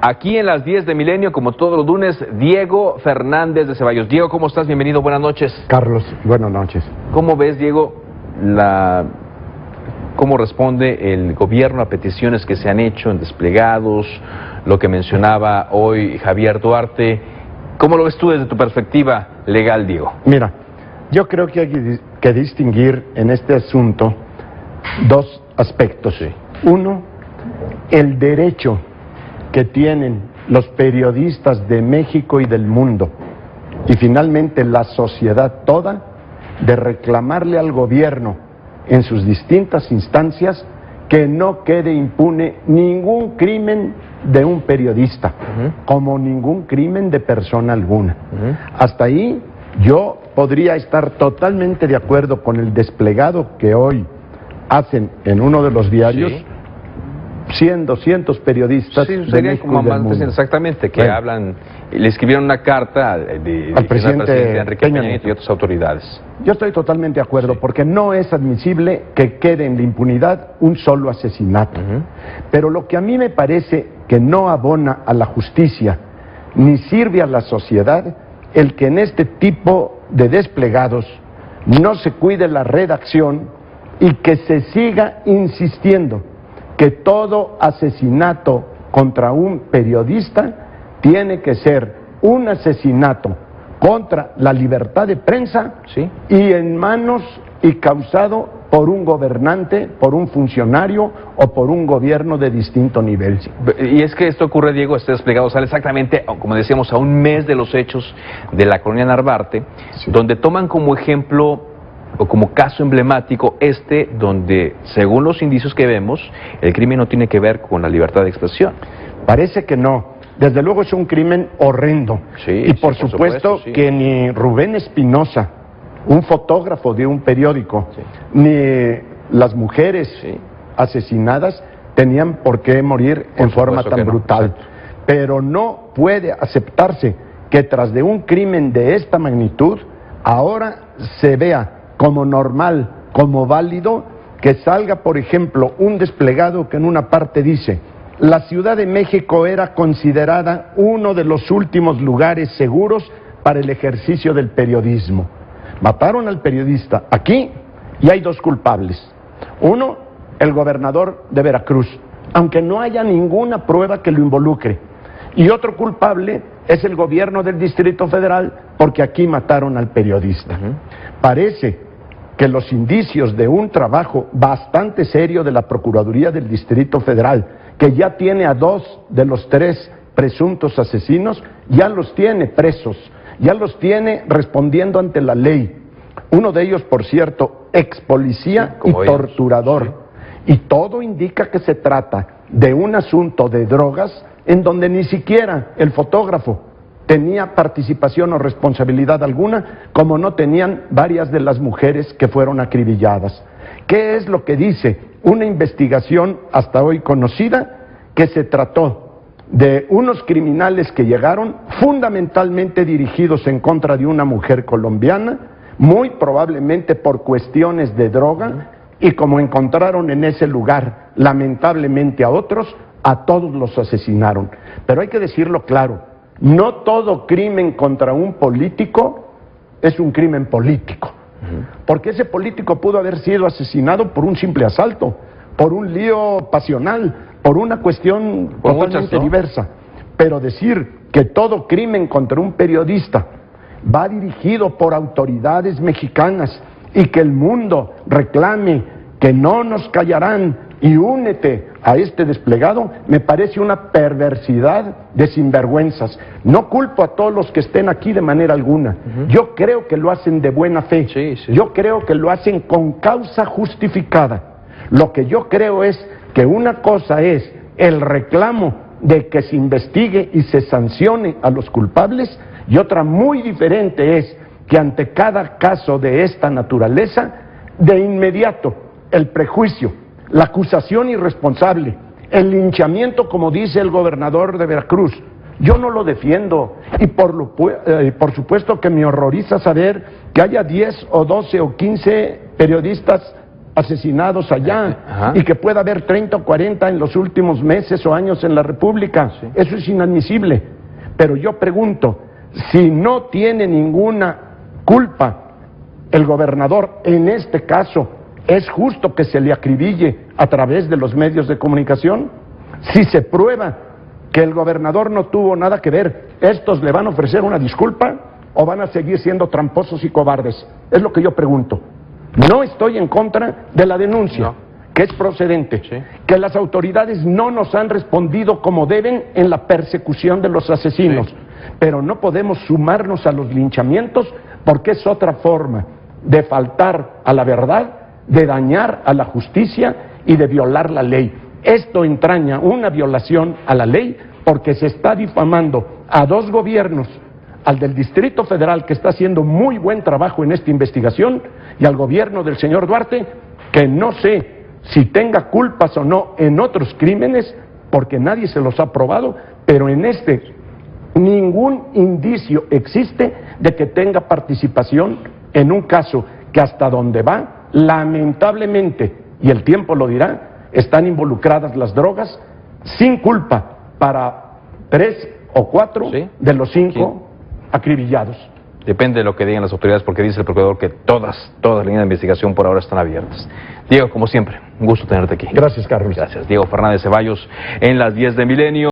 Aquí en las 10 de Milenio, como todos los lunes, Diego Fernández de Ceballos. Diego, ¿cómo estás? Bienvenido, buenas noches. Carlos, buenas noches. ¿Cómo ves, Diego, cómo responde el gobierno a peticiones que se han hecho en desplegados, lo que mencionaba hoy Javier Duarte? ¿Cómo lo ves tú desde tu perspectiva legal, Diego? Mira, yo creo que hay que distinguir en este asunto dos aspectos. Sí. Uno, el derecho que tienen los periodistas de México y del mundo, y finalmente la sociedad toda, de reclamarle al gobierno en sus distintas instancias que no quede impune ningún crimen de un periodista, como ningún crimen de persona alguna. Hasta ahí yo podría estar totalmente de acuerdo con el desplegado que hoy hacen en uno de los diarios. Sí. 100, 200 periodistas Sí, de serían México como y del más mundo. Exactamente, que Bueno, hablan, le escribieron una carta al presidente Enrique Peña Nieto y otras autoridades. Yo estoy totalmente de acudo, Sí. porque no es admisible que quede en la impunidad un solo asesinato. Pero lo que a mí me parece que no abona a la justicia ni sirve a la sociedad, el que en este tipo de desplegados no se cuide la redacción y que se siga insistiendo que todo asesinato contra un periodista tiene que ser un asesinato contra la libertad de prensa, Sí. y en manos y causado por un gobernante, por un funcionario o por un gobierno de distinto nivel. Y es que esto ocurre, Diego, este desplegado sale exactamente, como decíamos, a un mes de los hechos de la colonia Narvarte, Sí. donde toman como ejemplo o como caso emblemático donde, según los indicios que vemos, el crimen no tiene que ver con la libertad de expresión. Parece que no. Desde luego es un crimen horrendo. Sí, y por sí, por supuesto supuesto, sí. que ni Rubén Espinosa, un fotógrafo de un periódico, Sí. ni las mujeres Sí. asesinadas tenían por qué morir en forma supuesto tan que no, brutal. exacto. Pero no puede aceptarse que tras de un crimen de esta magnitud, ahora se vea como normal, como válido, que salga, por ejemplo, un desplegado que en una parte dice: la Ciudad de México era considerada uno de los últimos lugares seguros para el ejercicio del periodismo. Mataron al periodista aquí y hay dos culpables. Uno, el gobernador de Veracruz, aunque no haya ninguna prueba que lo involucre. Y otro culpable es el gobierno del Distrito Federal, porque aquí mataron al periodista. Parece que los indicios de un trabajo bastante serio de la Procuraduría del Distrito Federal, que ya tiene a 2 de los 3 presuntos asesinos, ya los tiene presos, ya los tiene respondiendo ante la ley. Uno de ellos, por cierto, ex policía y como ellos. torturador. Y todo indica que se trata de un asunto de drogas en donde ni siquiera el fotógrafo tenía participación o responsabilidad alguna, como no tenían varias de las mujeres que fueron acribilladas. ¿Qué es lo que dice una investigación hasta hoy conocida? Que se trató de unos criminales que llegaron fundamentalmente dirigidos en contra de una mujer colombiana, muy probablemente por cuestiones de droga, y como encontraron en ese lugar lamentablemente a otros, a todos los asesinaron. Pero hay que decirlo claro, no todo crimen contra un político es un crimen político, porque ese político pudo haber sido asesinado por un simple asalto, por un lío pasional, por una cuestión Por totalmente muchas, ¿no? diversa. Pero decir que todo crimen contra un periodista va dirigido por autoridades mexicanas y que el mundo reclame que no nos callarán y únete a este desplegado, me parece una perversidad de sinvergüenzas. No culpo a todos los que estén aquí de manera alguna. Yo creo que lo hacen de buena fe. Sí, sí. Yo creo que lo hacen con causa justificada. Lo que yo creo es que una cosa es el reclamo de que se investigue y se sancione a los culpables, y otra muy diferente es que ante cada caso de esta naturaleza, de inmediato el prejuicio, la acusación irresponsable, el linchamiento, como dice el gobernador de Veracruz. Yo no lo defiendo, y por supuesto que me horroriza saber que haya 10 o 12 o 15 periodistas asesinados allá y que pueda haber 30 o 40 en los últimos meses o años en la República. Sí. Eso es inadmisible. Pero yo pregunto, si no tiene ninguna culpa el gobernador, en este caso, ¿es justo que se le acribille a través de los medios de comunicación? Si se prueba que el gobernador no tuvo nada que ver, ¿estos le van a ofrecer una disculpa o van a seguir siendo tramposos y cobardes? Es lo que yo pregunto. No estoy en contra de la denuncia, que es procedente, que las autoridades no nos han respondido como deben en la persecución de los asesinos, pero no podemos sumarnos a los linchamientos porque es otra forma de faltar a la verdad, de dañar a la justicia y de violar la ley. Esto entraña una violación a la ley porque se está difamando a dos gobiernos, al del Distrito Federal, que está haciendo muy buen trabajo en esta investigación, y al gobierno del señor Duarte, que no sé si tenga culpas o no en otros crímenes, porque nadie se los ha probado, pero en este ningún indicio existe de que tenga participación en un caso que hasta donde va, lamentablemente, y el tiempo lo dirá, están involucradas las drogas, sin culpa para 3 o 4 de los 5 acribillados. Depende de lo que digan las autoridades, porque dice el procurador que todas las líneas de investigación por ahora están abiertas. Diego, como siempre, un gusto tenerte aquí. Gracias, Carlos. Gracias. Diego Fernández Ceballos en las 10 de Milenio.